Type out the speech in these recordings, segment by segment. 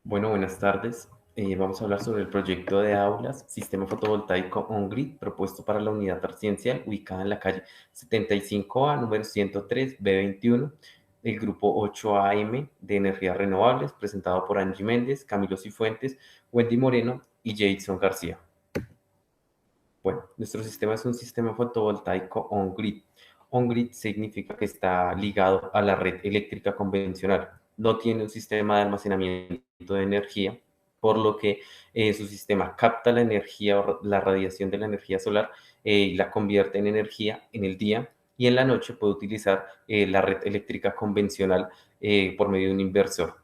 Bueno, buenas tardes. Vamos a hablar sobre el proyecto de aulas, sistema fotovoltaico on-grid propuesto para la unidad residencial ubicada en la calle 75A, número 103B21, del grupo 8AM de energías renovables, presentado por Angie Méndez, Camilo Cifuentes, Wendy Moreno y Jason García. Bueno, nuestro sistema es un sistema fotovoltaico on-grid. On-grid significa que está ligado a la red eléctrica convencional. No tiene un sistema de almacenamiento de energía, por lo que su sistema capta la energía o la radiación de la energía solar y la convierte en energía en el día, y en la noche puede utilizar la red eléctrica convencional por medio de un inversor.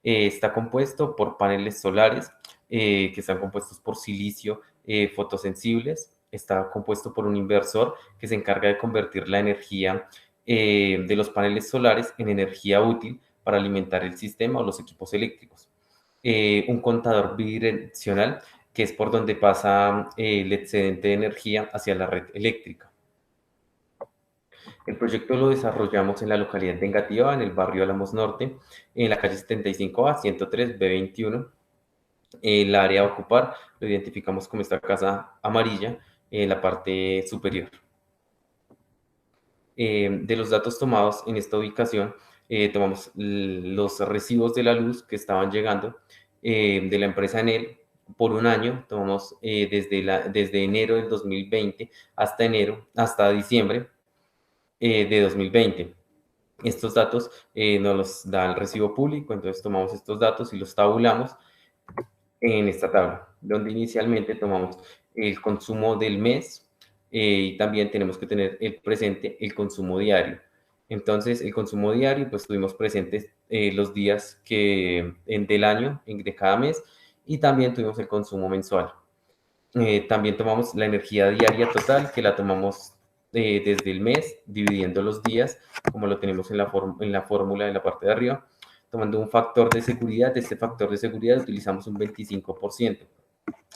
Está compuesto por paneles solares que están compuestos por silicio fotosensibles. Está compuesto por un inversor que se encarga de convertir la energía de los paneles solares en energía útil para alimentar el sistema o los equipos eléctricos. Un contador bidireccional, que es por donde pasa el excedente de energía hacia la red eléctrica. El proyecto lo desarrollamos en la localidad de Engativá, en el barrio Álamos Norte, en la calle 75A, 103B21. El área a ocupar lo identificamos como esta casa amarilla en la parte superior. De los datos tomados en esta ubicación, tomamos los recibos de la luz que estaban llegando de la empresa Enel por un año. Tomamos desde enero del 2020 hasta diciembre de 2020. Estos datos nos los da el recibo público, entonces tomamos estos datos y los tabulamos en esta tabla, donde inicialmente tomamos el consumo del mes y también tenemos que tener el presente el consumo diario. Entonces, el consumo diario, pues tuvimos presentes los días del año, de cada mes, y también tuvimos el consumo mensual. También tomamos la energía diaria total, que la tomamos desde el mes, dividiendo los días, como lo tenemos en la fórmula de la parte de arriba, tomando un factor de seguridad. De este factor de seguridad utilizamos un 25%,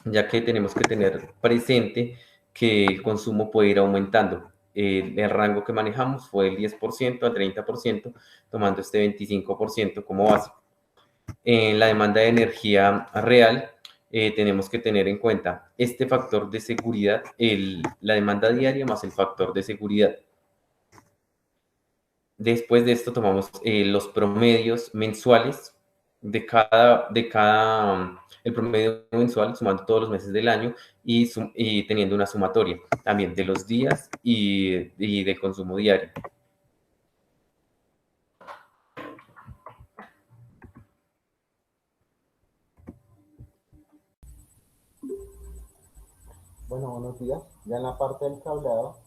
ya que tenemos que tener presente que el consumo puede ir aumentando. El rango que manejamos fue el 10% al 30%, tomando este 25% como base. En la demanda de energía real, tenemos que tener en cuenta este factor de seguridad, la demanda diaria más el factor de seguridad. Después de esto tomamos los promedios mensuales el promedio mensual sumando todos los meses del año y teniendo una sumatoria también de los días y del consumo diario. Bueno, buenos días. Ya en la parte del cableado,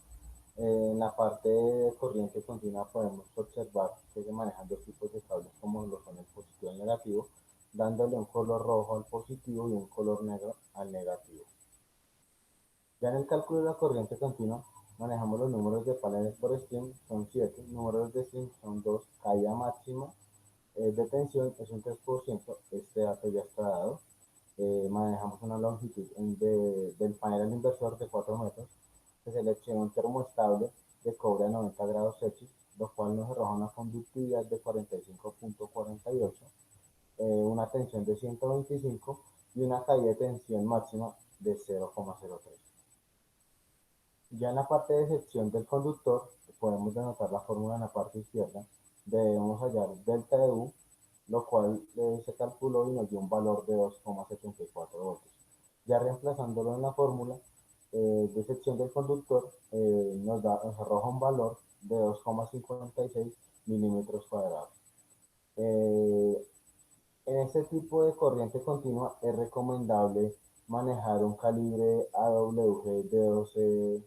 en la parte de corriente continua podemos observar que se manejan dos tipos de cables como lo son el positivo y el negativo, dándole un color rojo al positivo y un color negro al negativo. Ya en el cálculo de la corriente continua, manejamos los números de paneles por stream, son 7, números de stream son 2, caída máxima de tensión es un 3%, este dato ya está dado. Manejamos una longitud del panel inversor de 4 metros. Se selecciona un termoestable de cobre a 90 grados Celsius, lo cual nos arroja una conductividad de 45.48, una tensión de 125 y una caída de tensión máxima de 0,03. Ya en la parte de sección del conductor, podemos denotar la fórmula en la parte izquierda. Debemos hallar delta de U, lo cual se calculó y nos dio un valor de 2,74 voltios. Ya reemplazándolo en la fórmula de sección del conductor, nos arroja un valor de 2,56 milímetros cuadrados. En este tipo de corriente continua es recomendable manejar un calibre AWG de 12,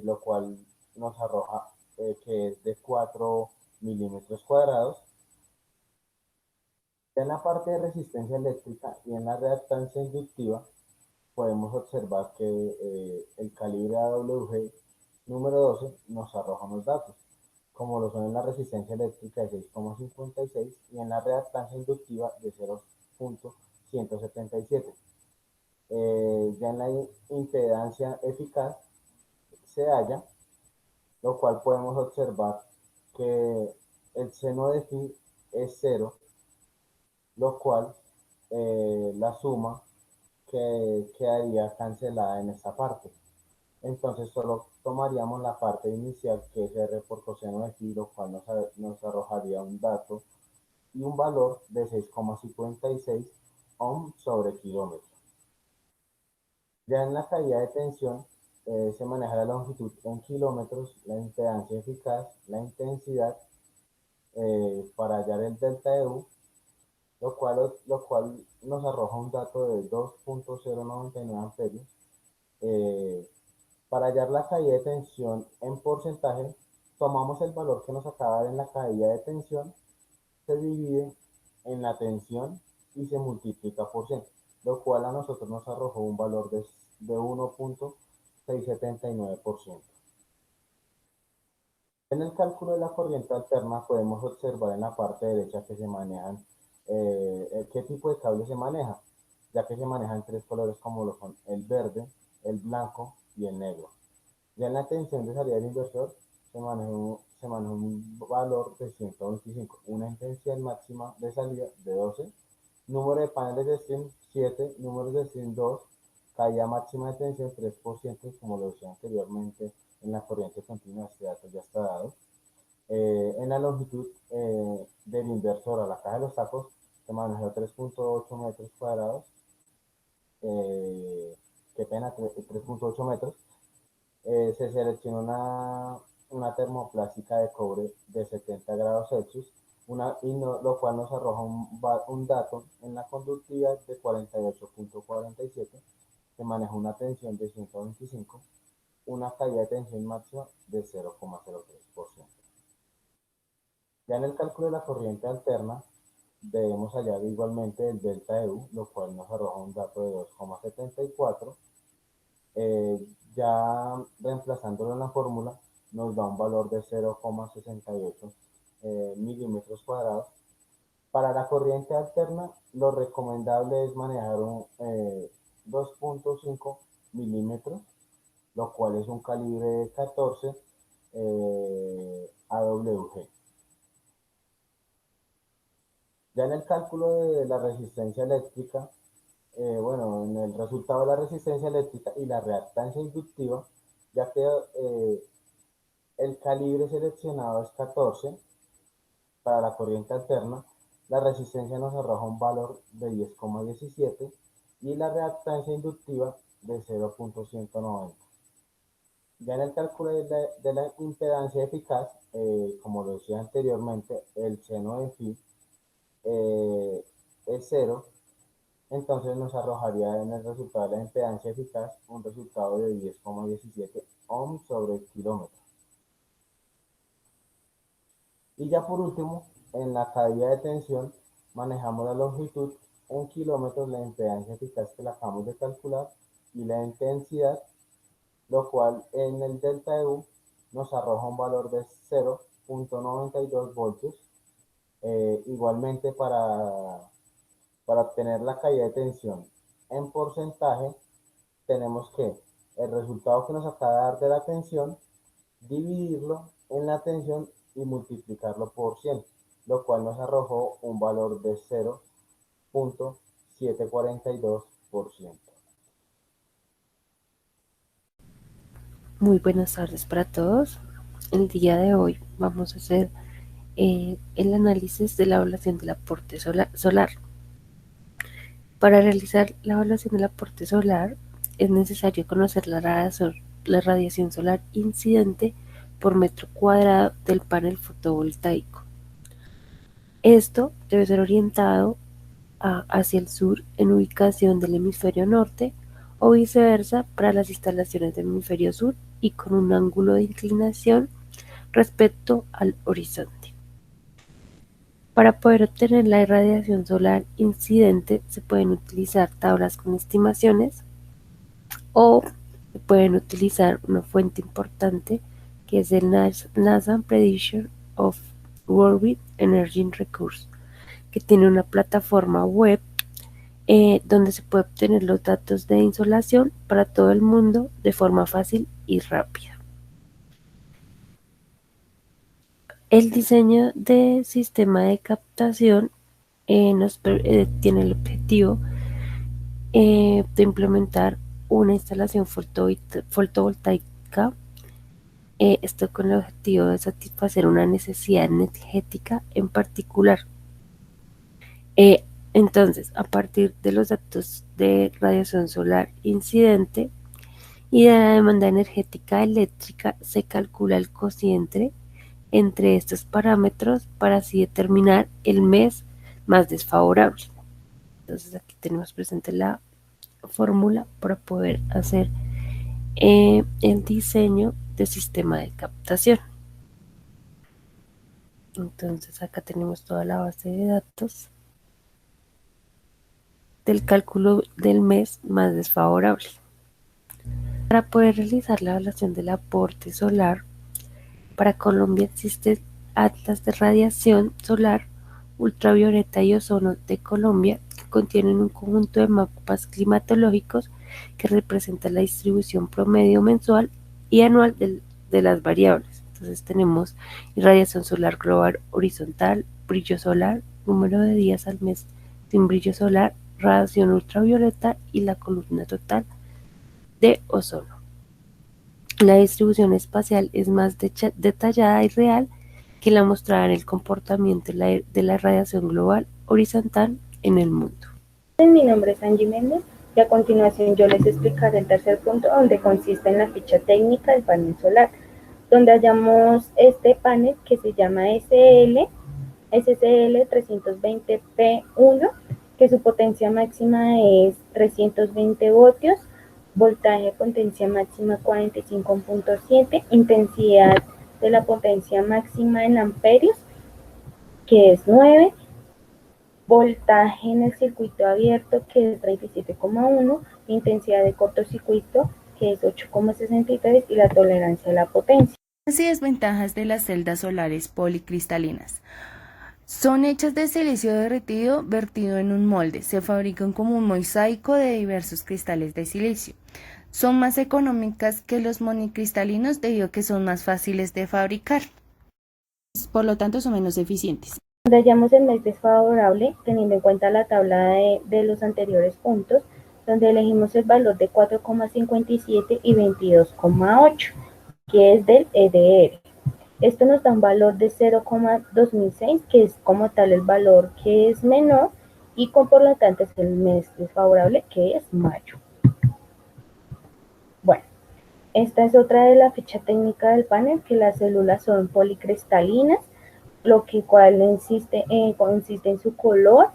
lo cual nos arroja que es de 4 milímetros cuadrados. En la parte de resistencia eléctrica y en la reactancia inductiva podemos observar que el calibre AWG número 12 nos arroja unos datos, como lo son en la resistencia eléctrica de 6,56 y en la reactancia inductiva de 0,177. Ya en la impedancia eficaz se halla, lo cual podemos observar que el seno de phi es 0 lo cual la suma que quedaría cancelada en esta parte. Entonces solo tomaríamos la parte inicial que es R por coseno de phi, lo cual nos arrojaría un dato y un valor de 6,56 ohm sobre kilómetro. Ya en la caída de tensión se maneja la longitud en kilómetros, la impedancia eficaz, la intensidad para hallar el delta de U, lo cual nos arroja un dato de 2,099 amperios. Eh, para hallar la caída de tensión en porcentaje, tomamos el valor que nos acaba de dar en la caída de tensión, se divide en la tensión y se multiplica por 100, lo cual a nosotros nos arrojó un valor de 1,679%. En el cálculo de la corriente alterna podemos observar en la parte derecha que se manejan, qué tipo de cable se maneja, ya que se manejan tres colores como lo son el verde, el blanco y el negro. Ya en la tensión de salida del inversor se maneja un valor de 125, una intensidad máxima de salida de 12, número de paneles de stream 7, números de stream 2, caída máxima de tensión 3%, como lo decía anteriormente en la corriente continua, este dato ya está dado. En la longitud del inversor a la caja de los sacos se manejó 3,8 metros cuadrados, qué pena, 3,8 metros. Se seleccionó una termoplástica de cobre de 70 grados Celsius, lo cual nos arroja un dato en la conductividad de 48,47. Se maneja una tensión de 125, una caída de tensión máxima de 0,03%. Ya en el cálculo de la corriente alterna, debemos hallar igualmente el delta de U, lo cual nos arroja un dato de 2,74. Ya reemplazándolo en la fórmula, nos da un valor de 0,68 milímetros cuadrados. Para la corriente alterna, lo recomendable es manejar un 2,5 milímetros, lo cual es un calibre 14 AWG. Ya en el cálculo de la resistencia eléctrica, bueno, en el resultado de la resistencia eléctrica y la reactancia inductiva, ya que el calibre seleccionado es 14 para la corriente alterna, la resistencia nos arroja un valor de 10,17 y la reactancia inductiva de 0,190. Ya en el cálculo de la impedancia eficaz, como lo decía anteriormente, el seno de phi es 0, entonces nos arrojaría en el resultado de la impedancia eficaz un resultado de 10,17 ohm sobre el kilómetro. Y ya por último, en la caída de tensión, manejamos la longitud en kilómetros, la impedancia eficaz que la acabamos de calcular y la intensidad, lo cual en el delta de U nos arroja un valor de 0,92 voltios. Igualmente para obtener la caída de tensión en porcentaje, tenemos que el resultado que nos acaba de dar de la tensión, dividirlo en la tensión y multiplicarlo por 100, lo cual nos arrojó un valor de 0,742%. Muy buenas tardes para todos. El día de hoy vamos a hacer el análisis de la evaluación del aporte solar. Para realizar la evaluación del aporte solar es necesario conocer la radiación solar incidente por metro cuadrado del panel fotovoltaico. Esto debe ser orientado hacia el sur en ubicación del hemisferio norte o viceversa para las instalaciones del hemisferio sur y con un ángulo de inclinación respecto al horizonte. Para poder obtener la irradiación solar incidente se pueden utilizar tablas con estimaciones o se pueden utilizar una fuente importante que es el NASA Prediction of World Energy Resources, que tiene una plataforma web donde se puede obtener los datos de insolación para todo el mundo de forma fácil y rápida. El diseño de sistema de captación tiene el objetivo de implementar una instalación fotovoltaica, esto con el objetivo de satisfacer una necesidad energética en particular. Entonces, a partir de los datos de radiación solar incidente y de la demanda energética eléctrica, se calcula el cociente entre estos parámetros para así determinar el mes más desfavorable. Entonces, aquí tenemos presente la fórmula para poder hacer el diseño del sistema de captación. Entonces, acá tenemos toda la base de datos del cálculo del mes más desfavorable. Para poder realizar la evaluación del aporte solar, para Colombia existe el Atlas de Radiación Solar, Ultravioleta y Ozono de Colombia, que contienen un conjunto de mapas climatológicos que representan la distribución promedio mensual y anual de las variables. Entonces tenemos irradiación solar global horizontal, brillo solar, número de días al mes sin brillo solar, radiación ultravioleta y la columna total de ozono. La distribución espacial es más detallada y real que la mostrada en el comportamiento de la radiación global horizontal en el mundo. Mi nombre es Angie Méndez y a continuación yo les explicaré el tercer punto, donde consiste en la ficha técnica del panel solar, donde hallamos este panel que se llama SCL 320P1, que su potencia máxima es 320 voltios, voltaje potencia máxima 45.7, intensidad de la potencia máxima en amperios, que es 9, voltaje en el circuito abierto, que es 37,1, intensidad de cortocircuito, que es 8,63, y la tolerancia a la potencia. Ventajas y desventajas de las celdas solares policristalinas. Son hechas de silicio derretido vertido en un molde. Se fabrican como un mosaico de diversos cristales de silicio. Son más económicas que los monocristalinos debido a que son más fáciles de fabricar. Por lo tanto, son menos eficientes. Donde hallamos el mes desfavorable, teniendo en cuenta la tabla de los anteriores puntos, donde elegimos el valor de 4,57 y 22,8, que es del EDR. Esto nos da un valor de 0,2006, que es como tal el valor que es menor, y por lo tanto es el mes desfavorable, que es mayo. Bueno, esta es otra de la ficha técnica del panel, que las células son policristalinas, lo que consiste en su color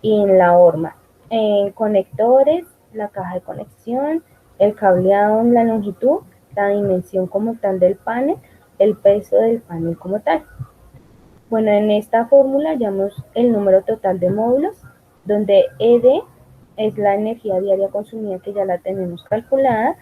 y en la horma, en conectores, la caja de conexión, el cableado en la longitud, la dimensión como tal del panel, el peso del panel como tal. Bueno, en esta fórmula hallamos el número total de módulos, donde ED es la energía diaria consumida, que ya la tenemos calculada,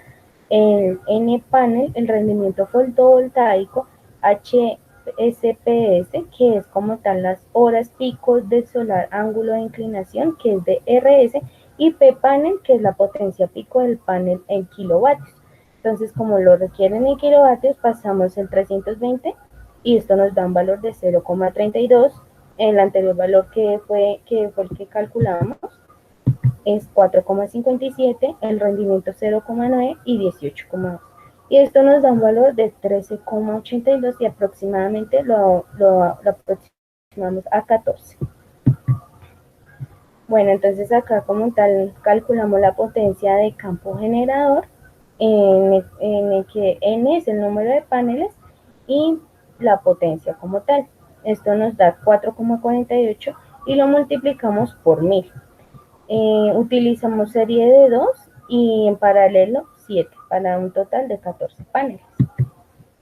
el N panel, el rendimiento fotovoltaico, HSPS, que es como tal las horas picos del solar ángulo de inclinación, que es de RS, y P panel, que es la potencia pico del panel en kilovatios. Entonces, como lo requieren en kilovatios, pasamos el 320 y esto nos da un valor de 0,32. El anterior valor que fue el que calculamos es 4,57, el rendimiento 0,9 y 18,2. Y esto nos da un valor de 13,82 y aproximadamente lo aproximamos a 14. Bueno, entonces acá como tal calculamos la potencia de campo generador, en el que N es el número de paneles y la potencia como tal. Esto nos da 4,48 y lo multiplicamos por 1000. Utilizamos serie de 2 y en paralelo 7 para un total de 14 paneles.